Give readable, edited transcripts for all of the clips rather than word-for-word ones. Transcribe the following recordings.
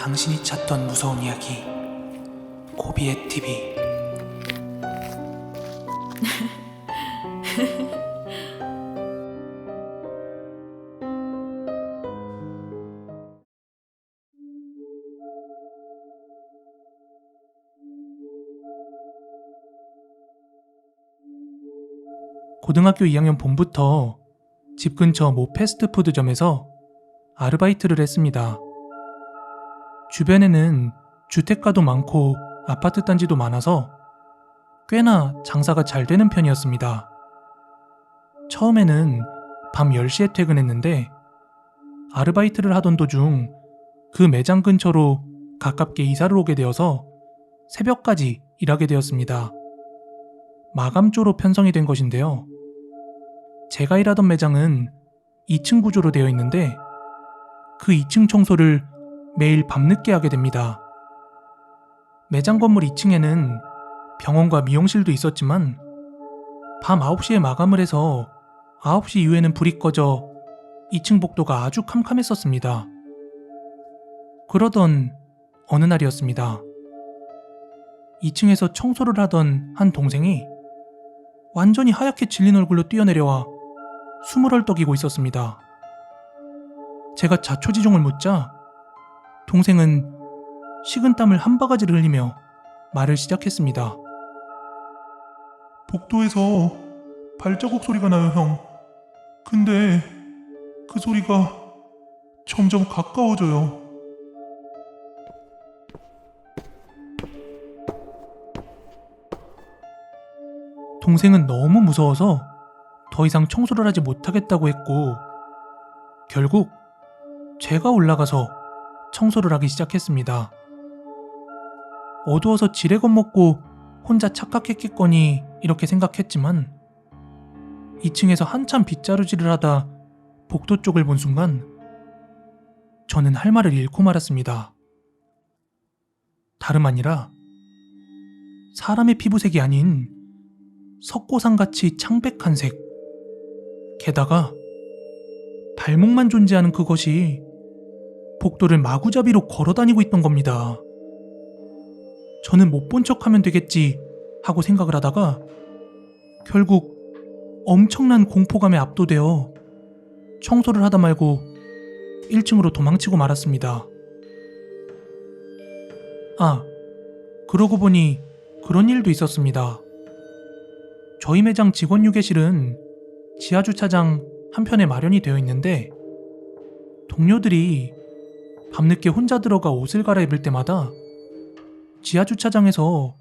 당신이 찾던 무서운 이야기 고비의 TV. 고등학교 2학년 봄부터 집 근처 모 패스트푸드점에서 아르바이트를 했습니다. 주변에는 주택가도 많고 아파트 단지도 많아서 꽤나 장사가 잘 되는 편이었습니다. 처음에는 밤 10시에 퇴근했는데 아르바이트를 하던 도중 그 매장 근처로 가깝게 이사를 오게 되어서 새벽까지 일하게 되었습니다. 마감조로 편성이 된 것인데요. 제가 일하던 매장은 2층 구조로 되어 있는데 그 2층 청소를 매일 밤늦게 하게 됩니다. 매장 건물 2층에는 병원과 미용실도 있었지만 밤 9시에 마감을 해서 9시 이후에는 불이 꺼져 2층 복도가 아주 캄캄했었습니다. 그러던 어느 날이었습니다. 2층에서 청소를 하던 한 동생이 완전히 하얗게 질린 얼굴로 뛰어내려와 숨을 헐떡이고 있었습니다. 제가 자초지종을 묻자 동생은 식은땀을 한 바가지를 흘리며 말을 시작했습니다. 복도에서 발자국 소리가 나요, 형. 근데 그 소리가 점점 가까워져요. 동생은 너무 무서워서 더 이상 청소를 하지 못하겠다고 했고 결국 제가 올라가서 청소를 하기 시작했습니다. 어두워서 지레 겁먹고 혼자 착각했겠거니 이렇게 생각했지만 2층에서 한참 빗자루질을 하다 복도 쪽을 본 순간 저는 할 말을 잃고 말았습니다. 다름 아니라 사람의 피부색이 아닌 석고상같이 창백한 색, 게다가 발목만 존재하는 그것이 복도를 마구잡이로 걸어다니고 있던 겁니다. 저는 못 본 척하면 되겠지 하고 생각을 하다가 결국 엄청난 공포감에 압도되어 청소를 하다 말고 1층으로 도망치고 말았습니다. 아, 그러고 보니 그런 일도 있었습니다. 저희 매장 직원 휴게실은 지하주차장 한편에 마련이 되어 있는데 동료들이 밤늦게 혼자 들어가 옷을 갈아입을 때마다 지하주차장에서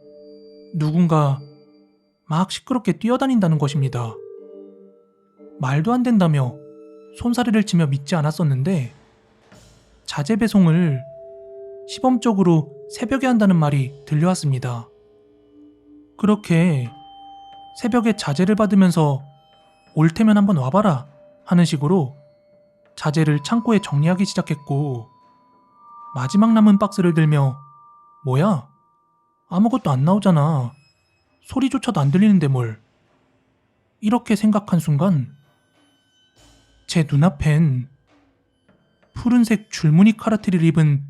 누군가 막 시끄럽게 뛰어다닌다는 것입니다. 말도 안 된다며 손사래를 치며 믿지 않았었는데 자재 배송을 시범적으로 새벽에 한다는 말이 들려왔습니다. 그렇게 새벽에 자재를 받으면서 올 테면 한번 와봐라 하는 식으로 자재를 창고에 정리하기 시작했고 마지막 남은 박스를 들며 뭐야? 아무것도 안 나오잖아. 소리조차도 안 들리는데 뭘. 이렇게 생각한 순간 제 눈앞엔 푸른색 줄무늬 카라티를 입은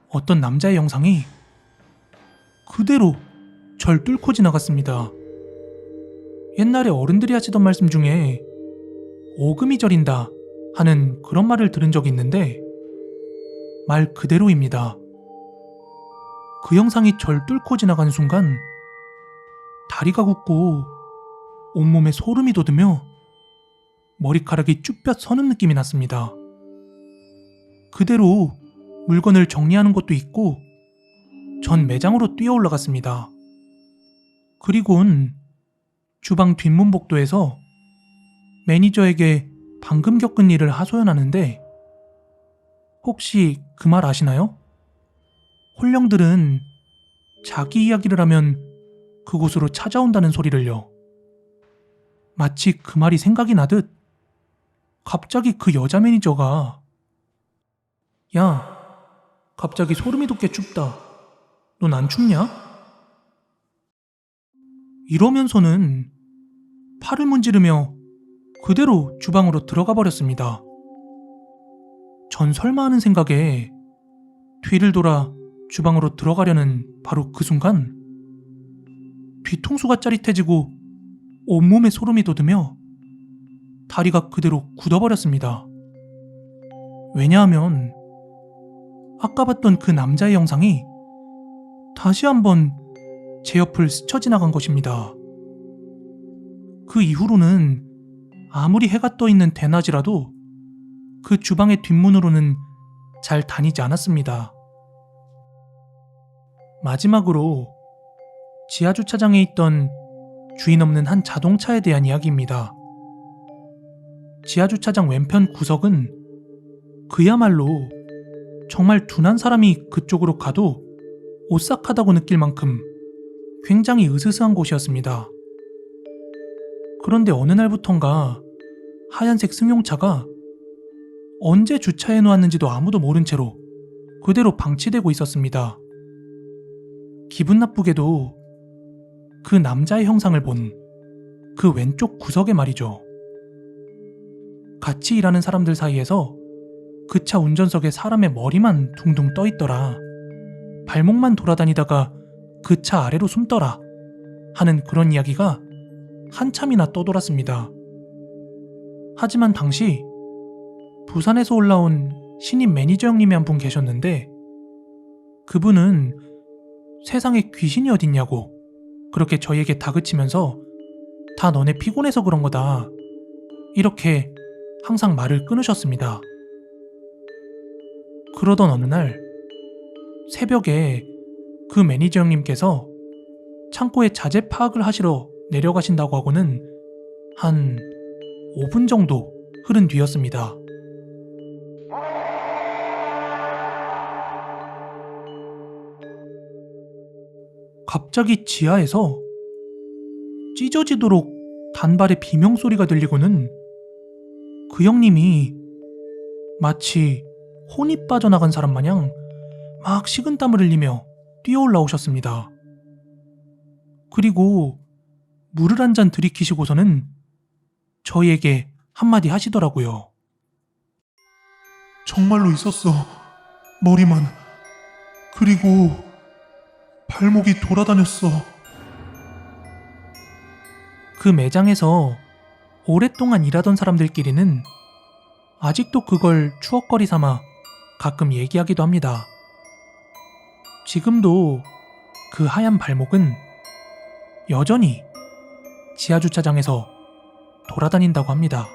어떤 남자의 형상이 그대로 절 뚫고 지나갔습니다. 옛날에 어른들이 하시던 말씀 중에 오금이 저린다 하는 그런 말을 들은 적이 있는데 말 그대로입니다. 그 형상이 절 뚫고 지나간 순간 다리가 굳고 온몸에 소름이 돋으며 머리카락이 쭈뼛 서는 느낌이 났습니다. 그대로 물건을 정리하는 것도 있고 전 매장으로 뛰어 올라갔습니다. 그리곤 주방 뒷문 복도에서 매니저에게 방금 겪은 일을 하소연하는데 혹시 그 말 아시나요? 홀령들은 자기 이야기를 하면 그곳으로 찾아온다는 소리를요. 마치 그 말이 생각이 나듯 갑자기 그 여자 매니저가 야, 갑자기 소름이 돋게 춥다. 넌 안 춥냐? 이러면서는 팔을 문지르며 그대로 주방으로 들어가 버렸습니다. 전 설마 하는 생각에 뒤를 돌아 주방으로 들어가려는 바로 그 순간 뒤통수가 짜릿해지고 온몸에 소름이 돋으며 다리가 그대로 굳어버렸습니다. 왜냐하면 아까 봤던 그 남자의 형상이 다시 한번 제 옆을 스쳐 지나간 것입니다. 그 이후로는 아무리 해가 떠 있는 대낮이라도 그 주방의 뒷문으로는 잘 다니지 않았습니다. 마지막으로 지하주차장에 있던 주인 없는 한 자동차에 대한 이야기입니다. 지하주차장 왼편 구석은 그야말로 정말 둔한 사람이 그쪽으로 가도 오싹하다고 느낄 만큼 굉장히 으스스한 곳이었습니다. 그런데 어느 날부턴가 하얀색 승용차가 언제 주차해 놓았는지도 아무도 모른 채로 그대로 방치되고 있었습니다. 기분 나쁘게도 그 남자의 형상을 본 그 왼쪽 구석에 말이죠. 같이 일하는 사람들 사이에서 그 차 운전석에 사람의 머리만 둥둥 떠 있더라, 발목만 돌아다니다가 그 차 아래로 숨더라 하는 그런 이야기가 한참이나 떠돌았습니다. 하지만 당시 부산에서 올라온 신임 매니저 형님이 한 분 계셨는데 그분은 세상에 귀신이 어딨냐고 그렇게 저희에게 다그치면서 다 너네 피곤해서 그런 거다 이렇게 항상 말을 끊으셨습니다. 그러던 어느 날 새벽에 그 매니저 형님께서 창고에 자재 파악을 하시러 내려가신다고 하고는 한 5분 정도 흐른 뒤였습니다. 갑자기 지하에서 찢어지도록 단발의 비명소리가 들리고는 그 형님이 마치 혼이 빠져나간 사람 마냥 막 식은땀을 흘리며 뛰어 올라오셨습니다. 그리고 물을 한 잔 들이키시고서는 저희에게 한마디 하시더라고요. 정말로 있었어. 머리만. 그리고 발목이 돌아다녔어. 그 매장에서 오랫동안 일하던 사람들끼리는 아직도 그걸 추억거리 삼아 가끔 얘기하기도 합니다. 지금도 그 하얀 발목은 여전히 지하주차장에서 돌아다닌다고 합니다.